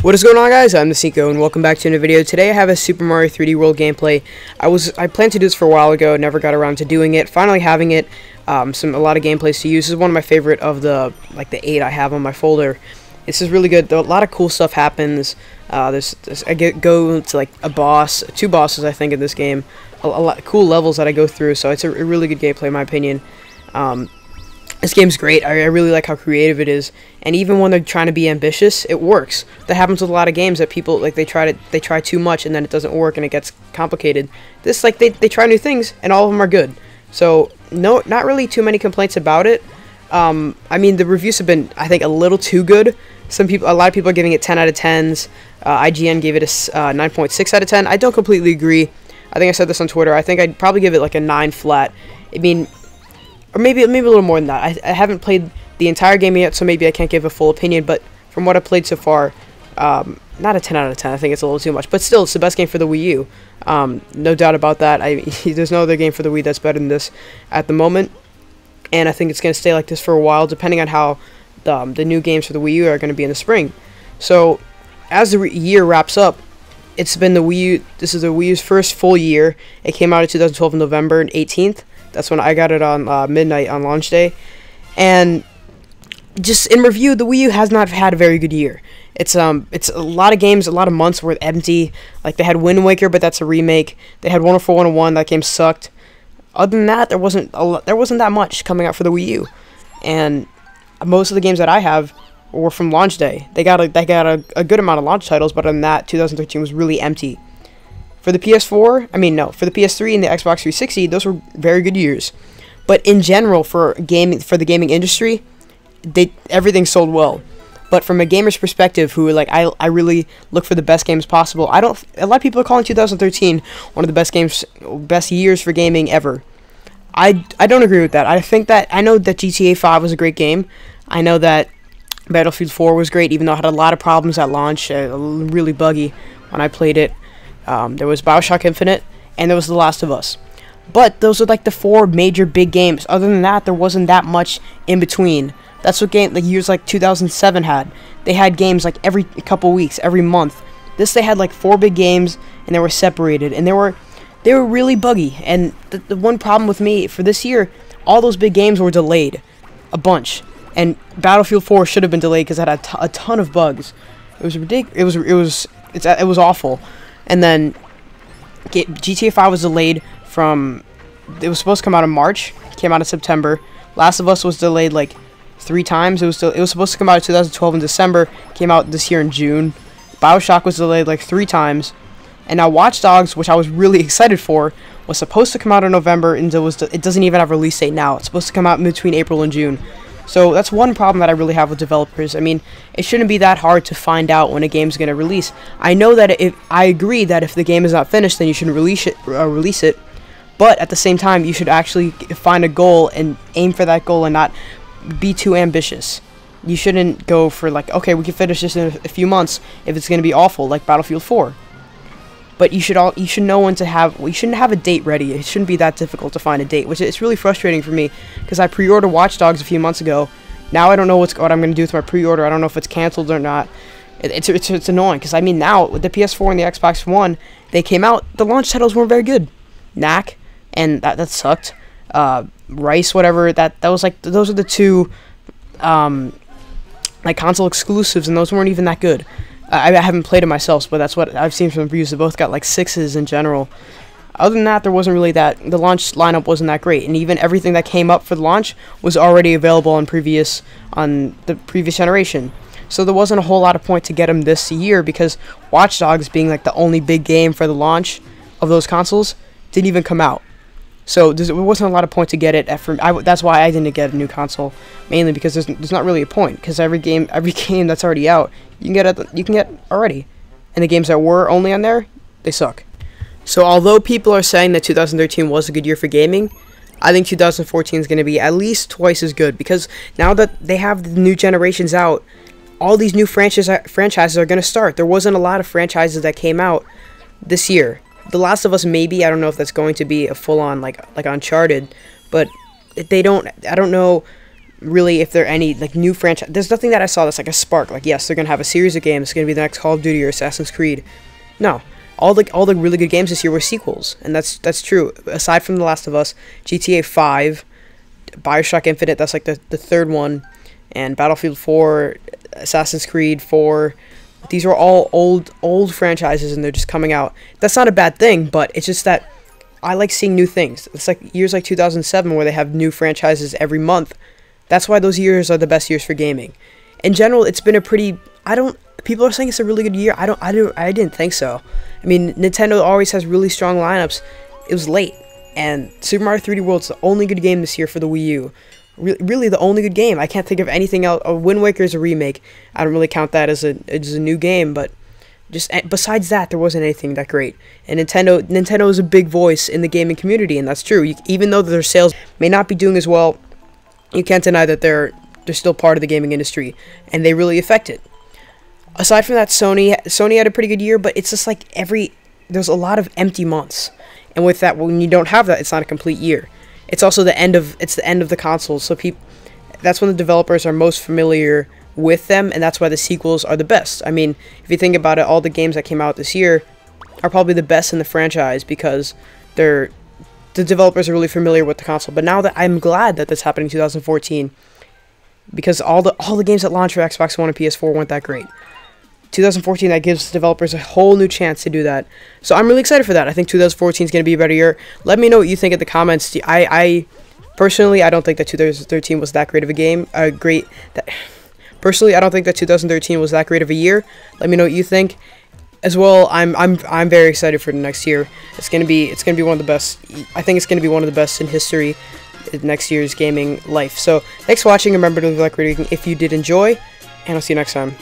What is going on, guys? I'm the Seiko, and welcome back to another video. Today I have a Super Mario 3D World gameplay. I planned to do this for a while ago, never got around to doing it. Finally having it, a lot of gameplays to use. This is one of my favorite of the 8 I have on my folder. This is really good. A lot of cool stuff happens. I go to like two bosses I think in this game. A lot of cool levels that I go through. So it's a really good gameplay in my opinion. This game's great. I really like how creative it is, and even when they're trying to be ambitious, it works. That happens with a lot of games that people they try too much and then it doesn't work and it gets complicated. This they try new things and all of them are good. So not really too many complaints about it. I mean, the reviews have been, I think, a little too good. A lot of people are giving it 10 out of 10s. IGN gave it a 9.6 out of 10. I don't completely agree. I think I said this on Twitter. I think I'd probably give it like a 9 flat. I mean, or maybe a little more than that. I haven't played the entire game yet, so maybe I can't give a full opinion, but from what I've played so far, not a 10 out of 10. I think it's a little too much, but still, it's the best game for the Wii U. No doubt about that. There's no other game for the Wii that's better than this at the moment, and I think it's going to stay like this for a while, depending on how the new games for the Wii U are going to be in the spring. So, as the year wraps up, it's been the Wii U. This is the Wii U's first full year. It came out in 2012 November 18th. That's when I got it on midnight on launch day. And just in review, the Wii U has not had a very good year. It's a lot of games, a lot of months were empty. Like they had Wind Waker, but that's a remake. They had Wonderful 101. That game sucked. Other than that, there wasn't that much coming out for the Wii U. And most of the games that I have were from launch day. They got a good amount of launch titles, but other than that, 2013 was really empty. For the PS4, for the PS3 and the Xbox 360, those were very good years. But in general, for the gaming industry, everything sold well. But from a gamer's perspective, who I really look for the best games possible. A lot of people are calling 2013 one of the best years for gaming ever. I don't agree with that. I know that GTA 5 was a great game. I know that Battlefield 4 was great, even though it had a lot of problems at launch, really buggy when I played it. There was BioShock Infinite, and there was The Last of Us. But those are like the 4 major big games. Other than that, there wasn't that much in between. That's what years like 2007 had. They had games like every couple weeks, every month. They had like 4 big games, and they were separated, and they were really buggy. And the one problem with me for this year, all those big games were delayed, a bunch. And Battlefield 4 should have been delayed because it had a ton of bugs. It was ridiculous. It was awful. And then GTA 5 was delayed from, it was supposed to come out in March, came out in September. Last of Us was delayed like 3 times. It was supposed to come out in 2012 in December, came out this year in June. BioShock was delayed like 3 times. And now Watch Dogs, which I was really excited for, was supposed to come out in November, and it doesn't even have a release date now. It's supposed to come out in between April and June. So that's one problem that I really have with developers. I mean, it shouldn't be that hard to find out when a game's going to release. I know that I agree that if the game is not finished, then you shouldn't release it. But at the same time, you should actually find a goal and aim for that goal and not be too ambitious. You shouldn't go for like, okay, we can finish this in a few months if it's going to be awful, like Battlefield 4. But you should know when to have. You shouldn't have a date ready. It shouldn't be that difficult to find a date, which is really frustrating for me because I pre-ordered Watch Dogs a few months ago. Now I don't know what I'm going to do with my pre-order. I don't know if it's canceled or not. It's annoying because I mean now with the PS4 and the Xbox One, they came out. The launch titles weren't very good. Knack and that sucked. Rice, whatever. That was like those are the 2 like console exclusives, and those weren't even that good. I haven't played it myself, but that's what I've seen from reviews. They both got like 6s in general. Other than that, there wasn't really that. The launch lineup wasn't that great, and even everything that came up for the launch was already available on the previous generation. So there wasn't a whole lot of point to get them this year because Watch Dogs, being like the only big game for the launch of those consoles, didn't even come out. So there wasn't a lot of point to get it. That's why I didn't get a new console, mainly because there's not really a point. Because every game that's already out, you can get already, and the games that were only on there, they suck. So although people are saying that 2013 was a good year for gaming, I think 2014 is going to be at least twice as good because now that they have the new generations out, all these new franchises are going to start. There wasn't a lot of franchises that came out this year. The Last of Us, maybe. I don't know if that's going to be a full-on like Uncharted, but I don't know. really, if there are any like new franchise, there's nothing that I saw that's like a spark. Like, yes, they're gonna have a series of games. It's gonna be the next Call of Duty or Assassin's Creed. No, all the really good games this year were sequels, and that's true. Aside from The Last of Us, GTA 5, BioShock Infinite, that's like the third one, and Battlefield 4, Assassin's Creed 4. These are all old franchises, and they're just coming out. That's not a bad thing, but it's just that I like seeing new things. It's like years like 2007 where they have new franchises every month. That's why those years are the best years for gaming. In general, it's been a pretty, people are saying it's a really good year. I didn't think so. I mean, Nintendo always has really strong lineups. It was late, and Super Mario 3D World's the only good game this year for the Wii U. Really the only good game. I can't think of anything else. Wind Waker is a remake. I don't really count that as a new game, but just besides that, there wasn't anything that great. And Nintendo is a big voice in the gaming community, and that's true. Even though their sales may not be doing as well, you can't deny that they're still part of the gaming industry, and they really affect it. Aside from that, Sony had a pretty good year, but it's just like there's a lot of empty months, and with that, when you don't have that, it's not a complete year. It's also the end of the consoles, so that's when the developers are most familiar with them, and that's why the sequels are the best. I mean, if you think about it, all the games that came out this year are probably the best in the franchise because the developers are really familiar with the console. But now that I'm glad that this happened in 2014, because all the games that launched for Xbox One and PS4 weren't that great. 2014, that gives developers a whole new chance to do that. So I'm really excited for that. I think 2014 is going to be a better year. Let me know what you think in the comments. Personally, I don't think that 2013 was that great of a game. Personally, I don't think that 2013 was that great of a year. Let me know what you think. As well, I'm very excited for the next year. It's gonna be one of the best. I think it's gonna be one of the best in history. Next year's gaming life. So thanks for watching. Remember to leave a like rating if you did enjoy, and I'll see you next time.